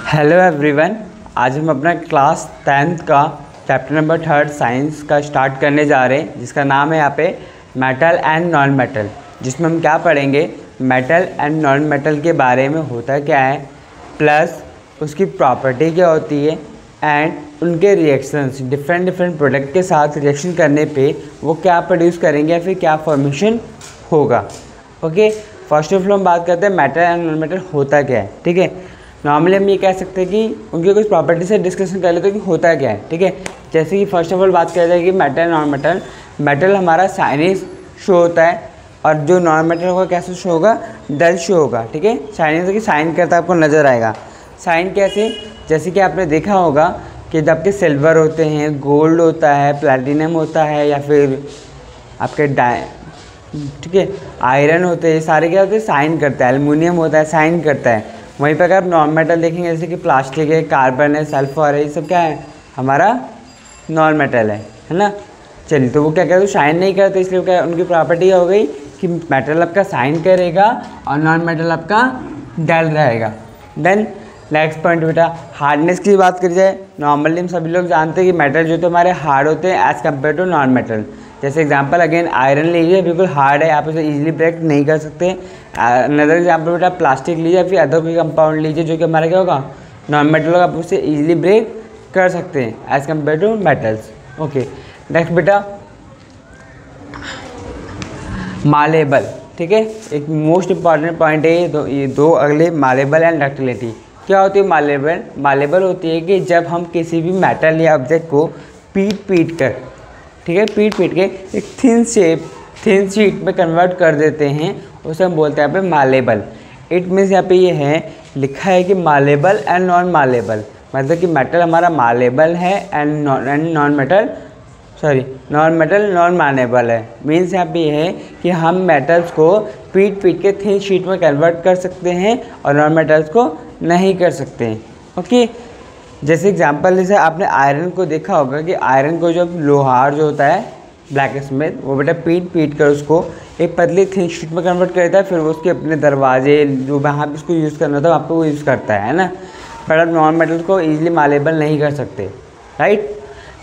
Hello everyone, आज हम अपना क्लास 10th का चैप्टर नंबर 3 साइंस का स्टार्ट करने जा रहे हैं, जिसका नाम है यहाँ पे मेटल एंड नॉन मेटल। जिसमें हम क्या पढ़ेंगे, मेटल एंड नॉन मेटल के बारे में होता क्या है, प्लस उसकी प्रॉपर्टी क्या होती है एंड उनके रिएक्शंस, डिफरेंट प्रोडक्ट के साथ रिएक्शन करने पे वो क्या प्रोड्यूस करेंगे या फिर क्या फॉर्मेशन होगा। ओके, फर्स्ट ऑफ ऑल हम बात करते हैं मेटल एंड नॉन मेटल होता क्या है। ठीक है, नॉर्मली हम ये कह सकते हैं कि उनकी कुछ प्रॉपर्टी से डिस्कशन कर लेते हैं कि होता क्या है। ठीक है, जैसे कि फर्स्ट ऑफ ऑल बात किया जाए कि मेटल नॉन मेटल, मेटल हमारा साइनिस शो होता है और जो नॉन मेटल होगा कैसे शो होगा, डल शो होगा। ठीक है, साइनिस की साइन करता आपको नज़र आएगा। साइन कैसे, जैसे कि आपने देखा होगा कि जब आपके सिल्वर होते हैं, गोल्ड होता है, प्लैटिनम होता है या फिर आपके ठीक है आयरन होते हैं, ये सारे क्या होते हैं, साइन करता है। एल्युमिनियम होता है, साइन करता है। वहीं पर अगर आप नॉन मेटल देखेंगे जैसे कि प्लास्टिक है, कार्बन है, सल्फर है, ये सब क्या है, हमारा नॉन मेटल है ना। चलिए, तो वो क्या कहते हैं, शाइन नहीं करते, इसलिए क्या उनकी प्रॉपर्टी हो गई कि मेटल आपका साइन करेगा और नॉन मेटल आपका डल रहेगा। देन नेक्स्ट पॉइंट बेटा, हार्डनेस की बात करी जाए, नॉर्मली हम सभी लोग जानते हैं कि मेटल जो तो हमारे हार्ड होते हैं as compare to non metal. जैसे एग्जांपल अगेन आयरन लीजिए, बिल्कुल हार्ड है, आप इसे इजीली ब्रेक नहीं कर सकते। अनदर एग्जांपल बेटा प्लास्टिक लीजिए या फिर अदर कोई कंपाउंड लीजिए जो कि हमारा क्या होगा, नॉन मेटल होगा, आप उसे इजीली ब्रेक कर सकते हैं as compare to metals. Okay, next बेटा मालेबल। ठीक है, एक मोस्ट इंपॉर्टेंट पॉइंट है ये दो अगले, मालेबल एंड डक्टिलिटी। क्या होती है मालेबल? मालेबल होती है कि जब हम किसी भी मेटल या ऑब्जेक्ट को पीट कर, ठीक है, पीट के एक थिन शीट में कन्वर्ट कर देते हैं, उसे हम बोलते हैं यहाँ पे मालेबल। इट मीन्स यहाँ पे ये है लिखा है कि मालेबल एंड नॉन मालेबल, मतलब कि मेटल हमारा मालेबल है एंड नॉन मेटल नॉन मालेबल है। मीन्स यहाँ पे ये है कि हम मेटल्स को पीट के थिन शीट में कन्वर्ट कर सकते हैं और नॉन मेटल्स को नहीं कर सकते हैं। ओके, जैसे एग्जांपल जैसे आपने आयरन को देखा होगा कि आयरन को जब लोहार जो होता है ब्लैक स्मिथ, वो बेटा पीट कर उसको एक पतली थिन शीट में कन्वर्ट करता है, फिर वो उसके अपने दरवाजे जो वहाँ पे उसको यूज़ करना था वहाँ पे वो यूज़ करता है ना। बट आप नॉन मेटल को ईजिली मालेबल नहीं कर सकते। राइट,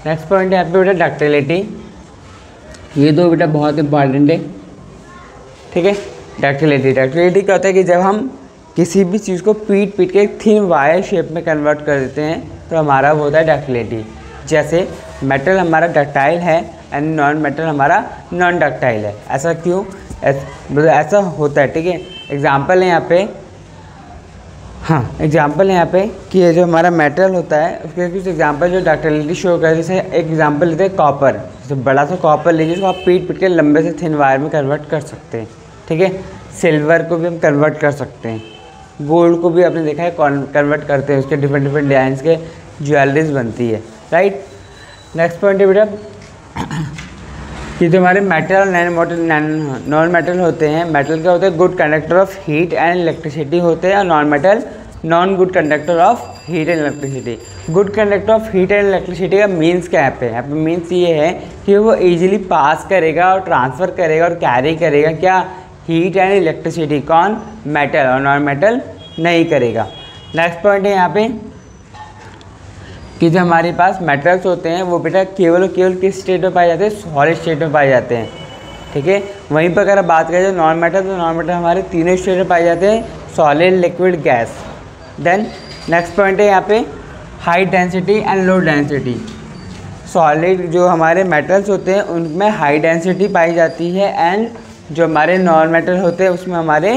नेक्स्ट पॉइंट है यहाँ पे बेटा डक्टिलिटी। ये दो बेटा बहुत इंपॉर्टेंट है। ठीक है, डक्टिलिटी क्या होता है कि जब हम किसी भी चीज़ को पीट के एक थिन वायर शेप में कन्वर्ट कर देते हैं तो हमारा वो होता है डक्टिलिटी। जैसे मेटल हमारा डक्टाइल है एंड नॉन मेटल हमारा नॉन डक्टाइल है। ऐसा क्यों? ऐसा होता है। ठीक है, एग्जांपल है यहाँ पे, हाँ एग्जांपल है यहाँ पे कि ये जो हमारा मेटल होता है उसके कुछ एग्जांपल जो डक्टिलिटी शो कर, जैसे एक एग्जांपल लेते हैं कॉपर। जैसे बड़ा सा कॉपर लीजिए, उसको आप पीट के लंबे से थिन वायर में कन्वर्ट कर सकते हैं। ठीक है, सिल्वर को भी हम कन्वर्ट कर सकते हैं, गोल्ड को भी आपने देखा है कन्वर्ट करते हैं, उसके डिफरेंट डिज़ाइंस के ज्वेलरीज बनती है। राइट, नेक्स्ट पॉइंट है बेटा कि जो हमारे मेटल और नॉन मेटल होते हैं, मेटल क्या होते हैं, good conductor of heat and electricity होते हैं, और non metal non good conductor of heat and electricity. Good conductor of heat and electricity का मीन्स क्या है? यहाँ पे मीन्स ये है कि वो ईजिली पास करेगा और ट्रांसफ़र करेगा और कैरी करेगा क्या, हीट एंड इलेक्ट्रिसिटी। कौन? मेटल, और नॉन मेटल नहीं करेगा। नेक्स्ट पॉइंट है यहाँ पे कि जो हमारे पास मेटल्स होते हैं वो बेटा केवल किस स्टेट में पाए जाते हैं, सॉलिड स्टेट में पाए जाते हैं। ठीक है, वहीं पर अगर बात करें तो नॉन मेटल, तो नॉन मेटल हमारे तीनों स्टेट में पाए जाते हैं, solid, liquid, gas. Then next point है यहाँ पे high density and low density. Solid जो हमारे मेटल्स होते हैं उनमें हाई डेंसिटी पाई जाती है एंड जो हमारे नॉन मेटल होते हैं उसमें हमारे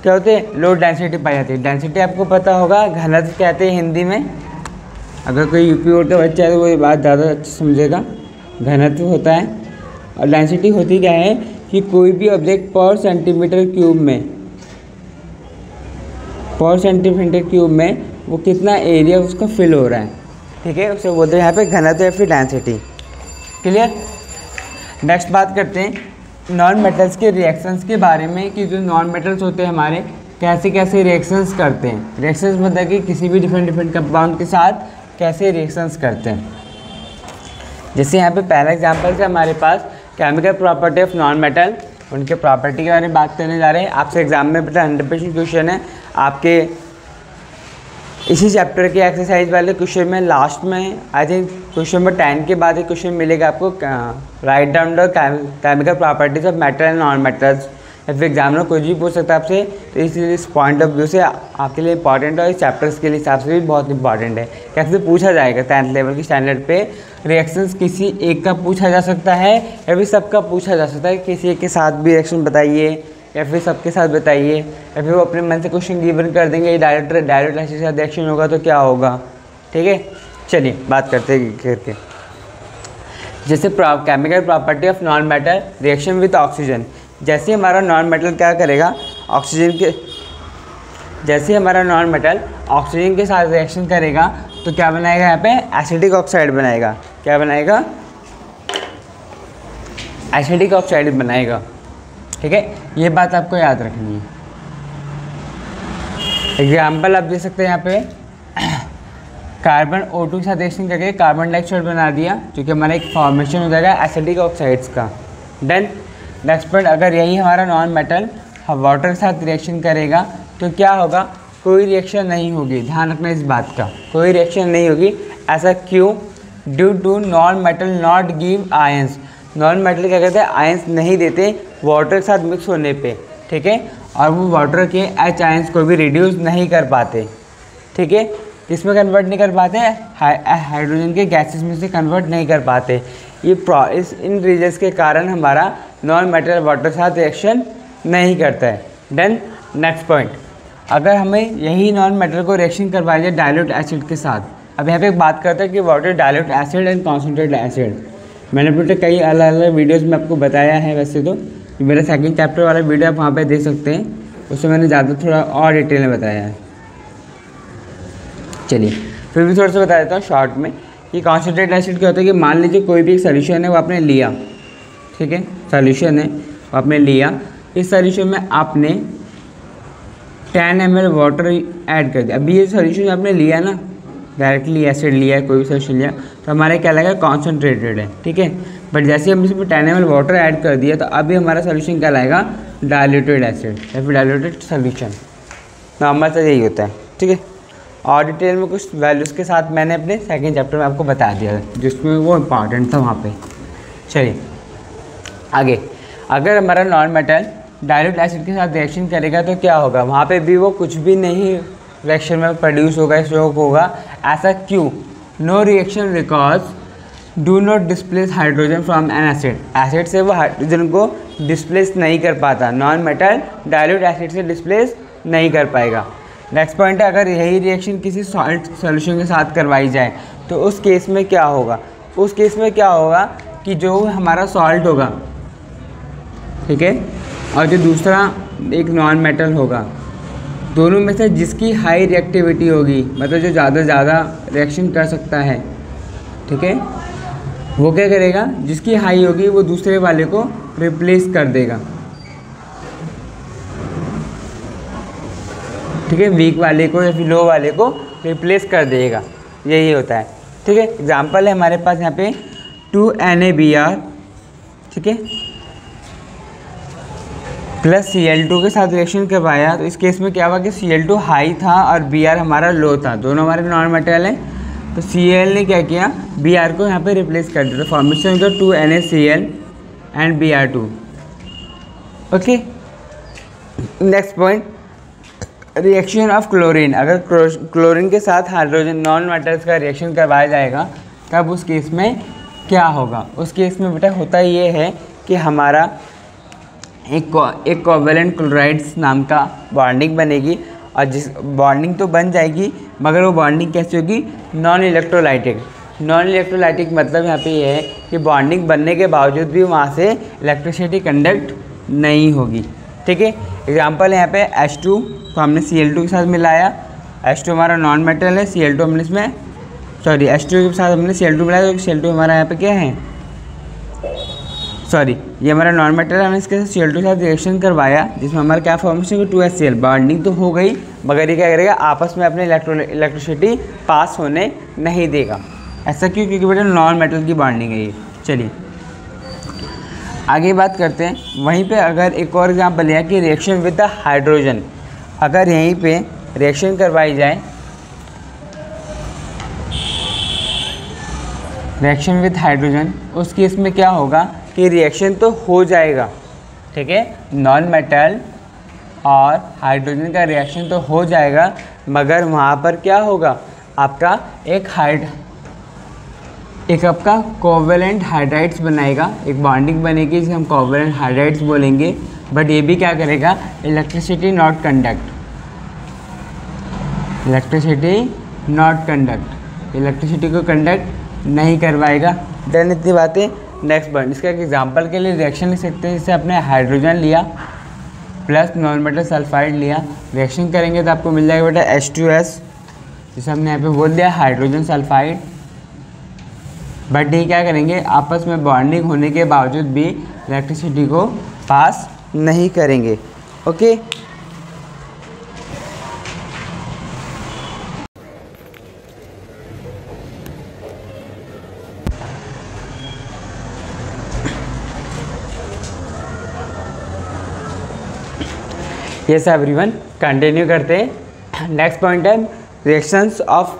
क्या होते हैं, लो डेंसिटी पाई जाती है। डेंसिटी आपको पता होगा, घनत्व कहते हैं हिंदी में। अगर कोई यूपी बोर्ड का बच्चा है तो वो ये बात ज़्यादा अच्छी समझेगा। घनत्व होता है और डेंसिटी होती क्या है कि कोई भी ऑब्जेक्ट पर सेंटीमीटर क्यूब में वो कितना एरिया उसका फिल हो रहा है। ठीक है, उसे बोलते हैं यहाँ पे घनत्व या फिर डेंसिटी। क्लियर? नेक्स्ट बात करते हैं नॉन मेटल्स के रिएक्शंस के बारे में कि जो नॉन मेटल्स होते हैं हमारे कैसे रिएक्शंस करते हैं। रिएक्शंस मतलब कि किसी भी डिफरेंट कंपाउंड के साथ कैसे रिएक्शंस करते हैं। जैसे यहाँ पे पहला एग्जांपल है हमारे पास chemical property of non metal, उनके प्रॉपर्टी के बारे में बात करने जा रहे हैं। आपसे एग्जाम में बेटा 100% क्वेश्चन है, आपके इसी चैप्टर के एक्सरसाइज वाले क्वेश्चन में लास्ट में आई थिंक क्वेश्चन नंबर 10 के बाद एक क्वेश्चन मिलेगा आपको, write down the chemical properties of metal and non metals. या फिर एग्जामिनर कुछ भी पूछ सकता है आपसे, तो इस पॉइंट ऑफ व्यू से आपके लिए इंपॉर्टेंट है और इस चैप्टर्स के हिसाब से भी बहुत इंपॉर्टेंट है। कैसे पूछा जाएगा 10th लेवल की स्टैंडर्ड पे, रिएक्शंस किसी एक का पूछा जा सकता है या फिर सबका पूछा जा सकता है, किसी एक के साथ भी रिएक्शन बताइए या फिर सबके साथ बताइए, या फिर वो अपने मन से क्वेश्चन गिवन कर देंगे डायरेक्ट एसिड के साथ रिएक्शन होगा तो क्या होगा। ठीक है, चलिए बात करते हैं करके। जैसे chemical property of non metal reaction with oxygen. जैसे हमारा नॉन मेटल क्या करेगा, जैसे हमारा नॉन मेटल ऑक्सीजन के साथ रिएक्शन करेगा तो क्या बनाएगा, यहाँ पे एसिडिक ऑक्साइड बनाएगा। क्या बनाएगा, एसिडिक ऑक्साइड बनाएगा। ठीक है, ये बात आपको याद रखनी है। एग्जाम्पल आप दे सकते हैं यहाँ पे, कार्बन O2 के साथ रिएक्शन करके कार्बन डाइऑक्साइड बना दिया, जो कि हमारा एक फॉर्मेशन हो जाएगा एसिडिक ऑक्साइड्स का। देन नेक्स्ट पॉइंट, अगर यही हमारा नॉन मेटल वाटर के साथ रिएक्शन करेगा तो क्या होगा, कोई रिएक्शन नहीं होगी। ध्यान रखना इस बात का, कोई रिएक्शन नहीं होगी। ऐसा क्यों, due to non metal not give ions. Non metal क्या कहते हैं, आयंस नहीं देते वाटर के साथ मिक्स होने पे। ठीक है, और वो वाटर के H आयंस को भी रिड्यूस नहीं कर पाते। ठीक है, किसमें कन्वर्ट नहीं कर पाते, हाइड्रोजन के गैसेस में से कन्वर्ट नहीं कर पाते। ये इन रीजन्स के कारण हमारा नॉन मेटल वाटर के साथ रिएक्शन नहीं करता है। देन नेक्स्ट पॉइंट, अगर हमें यही नॉन मेटल को रिएक्शन करवाया जाए डाइल्यूट एसिड के साथ। अब यहाँ पे बात करते हैं कि water dilute acid and concentrate acid. मैंने अपने कई अलग अलग वीडियोस में आपको बताया है। वैसे तो मेरा सेकंड चैप्टर वाला वीडियो आप वहाँ पे देख सकते हैं, उसमें मैंने ज़्यादा थोड़ा और डिटेल में बताया है। चलिए फिर भी थोड़ा सा बता देता हूँ शॉर्ट में कि कॉन्सेंट्रेट एसिड क्या होता है कि मान लीजिए कोई भी एक सोल्यूशन है वो आपने लिया। ठीक है, सोल्यूशन है वो आपने लिया, इस सोल्यूशन में आपने 10 ml वाटर ऐड कर दिया। अभी ये सोल्यूशन आपने लिया ना, डायरेक्टली एसिड लिया है, कोई भी सोल्यूशन लिया तो हमारे क्या लगा, कॉन्सेंट्रेटेड है। ठीक है, बट जैसे हम इसमें 10 ml वाटर ऐड कर दिया तो अभी हमारा सोल्यूशन क्या लाएगा, डाइल्यूटेड एसिड या फिर डाइल्यूटेड सोल्यूशन। नॉर्मल से यही होता है। ठीक है, और डिटेल में कुछ वैल्यूज़ के साथ मैंने अपने सेकेंड चैप्टर में आपको बता दिया जिसमें वो इम्पॉर्टेंट था वहाँ पे। चलिए आगे, अगर हमारा नॉन मेटल डाइल्यूट एसिड के साथ रिएक्शन करेगा तो क्या होगा, वहाँ पे भी वो कुछ भी नहीं रिएक्शन में प्रोड्यूस होगा, स्टॉक होगा। ऐसा क्यों, no reaction because do not displace hydrogen from an acid. Acid से वो हाइड्रोजन को डिस्प्लेस नहीं कर पाता, नॉन मेटल डाइल्यूट एसिड से डिस्प्लेस नहीं कर पाएगा। नेक्स्ट पॉइंट है, अगर यही रिएक्शन किसी सॉल्ट सॉल्यूशन के साथ करवाई जाए तो उस केस में क्या होगा, उस केस में क्या होगा कि जो हमारा सॉल्ट होगा, ठीक है, और जो दूसरा एक नॉन मेटल होगा, दोनों में से जिसकी हाई रिएक्टिविटी होगी, मतलब जो ज़्यादा से ज़्यादा रिएक्शन कर सकता है, ठीक है, वो क्या करेगा, जिसकी हाई होगी वो दूसरे वाले को रिप्लेस कर देगा। ठीक है, वीक वाले को या फिर लो वाले को रिप्लेस कर देगा, यही होता है। ठीक है, एग्जांपल है हमारे पास यहाँ पे 2NaBr, ठीक है, प्लस Cl2 के साथ रिएक्शन करवाया तो इस केस में क्या हुआ कि Cl2 हाई था और Br हमारा लो था, दोनों हमारे नॉन मेटल हैं। तो Cl ने क्या किया, Br को यहाँ पे रिप्लेस कर दिया, तो फॉर्मेशन हो 2NaCl and Br2। Okay, next point, reaction of chlorine. अगर क्लोरीन के साथ हाइड्रोजन नॉन मेटल्स का रिएक्शन करवाया जाएगा तब उस केस में क्या होगा, उस केस में बेटा होता ये है कि हमारा एक कोवेलेंट क्लोराइड्स नाम का बॉन्डिंग बनेगी, और जिस बॉन्डिंग तो बन जाएगी मगर वो बॉन्डिंग कैसी होगी, नॉन इलेक्ट्रोलाइटिक। नॉन इलेक्ट्रोलाइटिक मतलब यहाँ पे ये है कि बॉन्डिंग बनने के बावजूद भी वहाँ से इलेक्ट्रिसिटी कंडक्ट नहीं होगी। ठीक है, एग्जांपल यहाँ पे H2 को हमने Cl2 के साथ मिलाया, H2 हमारा नॉन मेटल है, Cl2 हमने इसमें H2 के साथ हमने Cl2 मिलाया, तो Cl2 हमारा यहाँ पे क्या है, ये हमारा नॉन मेटल है, हमने इसके साथ Cl2 के साथ रिएक्शन करवाया जिसमें हमारा क्या फॉर्मेशन है, 2HCl। बॉन्डिंग तो हो गई मगर ये क्या करेगा, आपस में अपने इलेक्ट्रिसिटी पास होने नहीं देगा। ऐसा क्यों, क्योंकि बेटा नॉन मेटल की बॉन्डिंग है ये। चलिए आगे बात करते हैं। वहीं पे अगर एक और एग्जाम्पल लिया कि रिएक्शन विद द हाइड्रोजन, अगर यहीं पे रिएक्शन करवाई जाए रिएक्शन विथ हाइड्रोजन, उस केस में क्या होगा कि रिएक्शन तो हो जाएगा, ठीक है, नॉन मेटल और हाइड्रोजन का रिएक्शन तो हो जाएगा, मगर वहाँ पर क्या होगा आपका एक आपका कोवेलेंट हाइड्राइड्स बनाएगा, एक बॉन्डिंग बनेगी जिसे हम कोवेलेंट हाइड्राइड्स बोलेंगे। बट ये भी क्या करेगा, इलेक्ट्रिसिटी नॉट कंडक्ट, इलेक्ट्रिसिटी को कंडक्ट नहीं करवाएगा। देन इतनी बातें। नेक्स्ट पॉइंट, इसका एक एग्जांपल के लिए रिएक्शन लिख सकते हैं, जैसे आपने हाइड्रोजन लिया प्लस नॉन मेटल सल्फाइड लिया, रिएक्शन करेंगे तो आपको मिल जाएगा बेटा H2S, जिसे हमने यहाँ पे बोल दिया हाइड्रोजन सल्फाइड। बट ये क्या करेंगे, आपस में बॉन्डिंग होने के बावजूद भी इलेक्ट्रिसिटी को पास नहीं करेंगे। ओके, यस एवरीवन, कंटिन्यू करते हैं। नेक्स्ट पॉइंट है reactions of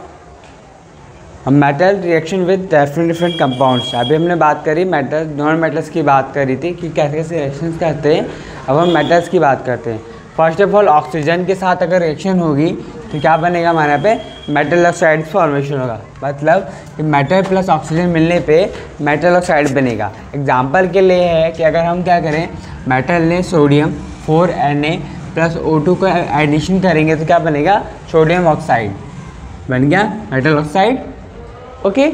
metal reaction with different compounds. अभी हमने बात करी मेटल नॉन मेटल्स की बात करी थी कि कैसे कैसे रिएक्शंस करते हैं। अब हम मेटल्स की बात करते हैं। फर्स्ट ऑफ ऑल ऑक्सीजन के साथ अगर रिएक्शन होगी तो क्या बनेगा हमारे यहाँ पे मेटल ऑक्साइड फॉर्मेशन होगा, मतलब कि मेटल प्लस ऑक्सीजन मिलने पे मेटल ऑक्साइड बनेगा। एग्जांपल के लिए है कि अगर हम क्या करें, मेटल ने सोडियम 4Na प्लस O2 का एडिशन करेंगे तो क्या बनेगा, सोडियम ऑक्साइड बन गया, metal oxide. Okay,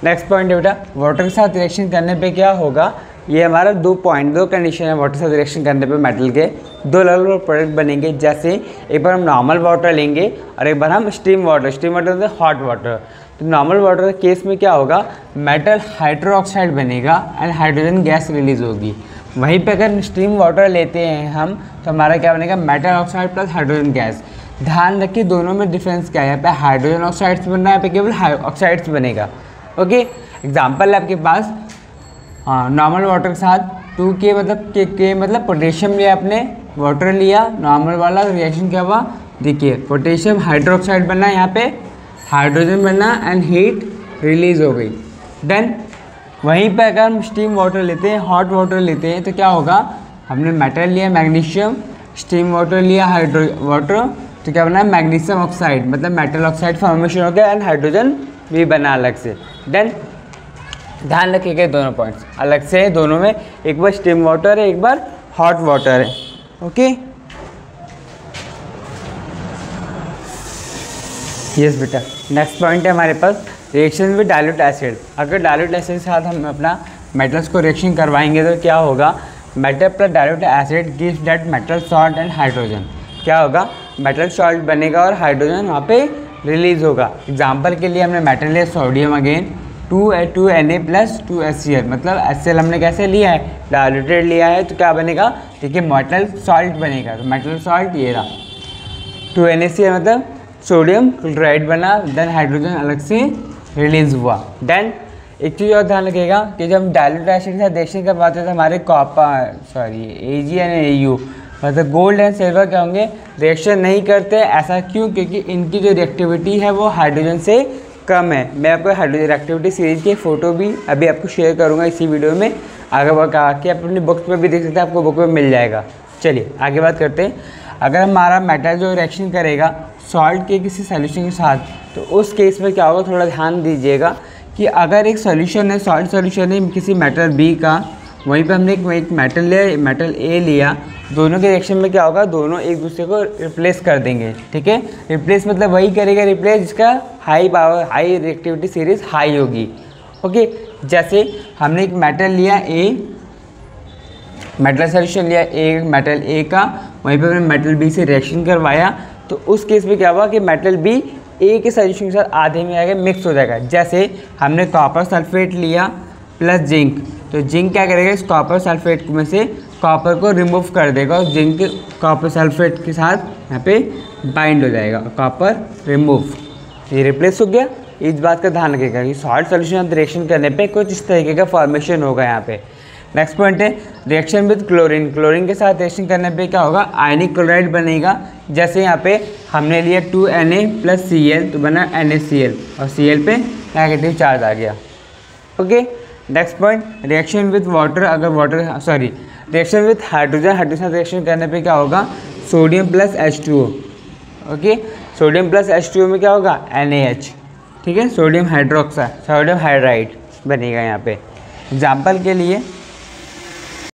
next point है बेटा वाटर के साथ रिएक्शन करने पे क्या होगा। ये हमारा दो कंडीशन है वाटर के साथ रिएक्शन करने पे मेटल के दो अलग प्रोडक्ट बनेंगे। जैसे एक बार हम नॉर्मल वाटर लेंगे और एक बार हम स्टीम वाटर मतलब हॉट वाटर। तो नॉर्मल वाटर के केस में क्या होगा, मेटल हाइड्रोक्साइड बनेगा एंड हाइड्रोजन गैस रिलीज होगी। वहीं पे अगर स्टीम वाटर लेते हैं हम तो हमारा क्या बनेगा, metal oxide plus hydrogen gas. ध्यान रखिए दोनों में डिफरेंस क्या है, यहाँ पे हाइड्रोजन ऑक्साइड्स बन रहा है, यहाँ पे केवल ऑक्साइड्स बनेगा। ओके, एग्जांपल है आपके पास नॉर्मल वाटर के साथ 2K मतलब के मतलब पोटेशियम लिया आपने, वाटर लिया नॉर्मल वाला, रिएक्शन क्या हुआ देखिए, पोटेशियम हाइड्रोक्साइड बनना, यहाँ पे हाइड्रोजन बनना एंड हीट रिलीज हो गई। देन वहीं पे अगर हम स्टीम वाटर लेते हैं, हॉट वाटर लेते हैं तो क्या होगा, हमने मेटल लिया मैग्नीशियम, स्टीम वाटर लिया हाइड्रो वाटर, तो क्या बना मैग्नीशियम ऑक्साइड मतलब मेटल ऑक्साइड फॉर्मेशन हो गया एंड हाइड्रोजन भी बना अलग से। देन ध्यान रखिएगा दोनों पॉइंट्स अलग से है दोनों में, एक बार स्टीम वाटर है एक बार हॉट वाटर है। ओके, यस बेटा, नेक्स्ट पॉइंट है हमारे पास रिएक्शन विद डाइल्यूट एसिड। अगर डाइल्यूट एसिड के साथ हम अपना मेटल्स को रिएक्शन करवाएंगे तो क्या होगा, metal plus dilute acid gives that metal salt and hydrogen. क्या होगा, मेटल सॉल्ट बनेगा और हाइड्रोजन वहाँ पे रिलीज होगा। एग्जांपल के लिए हमने मेटल लिया sodium again 2Na plus 2HCl, मतलब HCl हमने कैसे लिया है, डाइल्यूटेड लिया है, तो क्या बनेगा देखिए मेटल सॉल्ट बनेगा। तो मेटल सॉल्ट ये रहा 2NaCl मतलब सोडियम क्लोराइड बना, देन हाइड्रोजन अलग से रिलीज हुआ। देन एक चीज़ और ध्यान रखिएगा कि जब हम डाइल्यूट एसिड के साथ रिएक्शन करवाते हैं तो हमारे Ag एंड Au मतलब गोल्ड एंड सिल्वर क्या होंगे, रिएक्शन नहीं करते। ऐसा क्यों, क्योंकि इनकी जो रिएक्टिविटी है वो हाइड्रोजन से कम है। मैं आपको हाइड्रोजन रिएक्टिविटी सीरीज की फ़ोटो भी अभी आपको शेयर करूँगा इसी वीडियो में, आगे बढ़ आके आप अपनी बुक्स में भी देख सकते हैं, आपको बुक में मिल जाएगा। चलिए आगे बात करते हैं। अगर हमारा मेटल जो रिएक्शन करेगा सॉल्ट के किसी सोल्यूशन के साथ, तो उस केस में क्या होगा, थोड़ा ध्यान दीजिएगा कि अगर एक सोल्यूशन है, सॉल्ट सोल्यूशन है किसी मेटल बी का, वहीं पे हमने एक मेटल लिया, मेटल ए लिया, दोनों के रिएक्शन में क्या होगा, दोनों एक दूसरे को रिप्लेस कर देंगे। ठीक है, रिप्लेस मतलब वही करेगा रिप्लेस जिसका high power high reactivity series high होगी। ओके, जैसे हमने एक मेटल लिया ए, मेटल सोल्यूशन लिया ए मेटल ए का, वहीं पे हमने मेटल बी से रिएक्शन करवाया, तो उस केस में क्या हुआ कि मेटल बी ए के सोल्यूशन के साथ आधे में आगे मिक्स हो जाएगा। जैसे हमने कॉपर सल्फेट लिया प्लस जिंक, तो जिंक क्या करेगा, इस कॉपर सल्फेट में से कॉपर को रिमूव कर देगा और जिंक कॉपर सल्फेट के साथ यहाँ पे बाइंड हो जाएगा, कॉपर रिमूव, ये रिप्लेस हो गया। इस बात का ध्यान रखिएगा कि सॉल्ट सोल्यूशन रिएक्शन करने पे कुछ इस तरीके का फॉर्मेशन होगा यहाँ पे। नेक्स्ट पॉइंट है रिएक्शन विद क्लोरीन। क्लोरीन के साथ रिएक्शन करने पे क्या होगा, आयनिक क्लोराइड बनेगा। जैसे यहाँ पे हमने लिया 2Na प्लस Cl तो बना NaCl और Cl पे नेगेटिव चार्ज आ गया। Okay. Next point, reaction with water, अगर reaction with hydrogen, hydrogen reaction करने पे क्या होगा, sodium plus H2O। Okay, sodium plus H2O में क्या होगा, NaH, ठीक है, सोडियम हाइड्रोक्साइड, सोडियम हाइड्राइड बनेगा यहाँ पे। एग्जाम्पल के लिए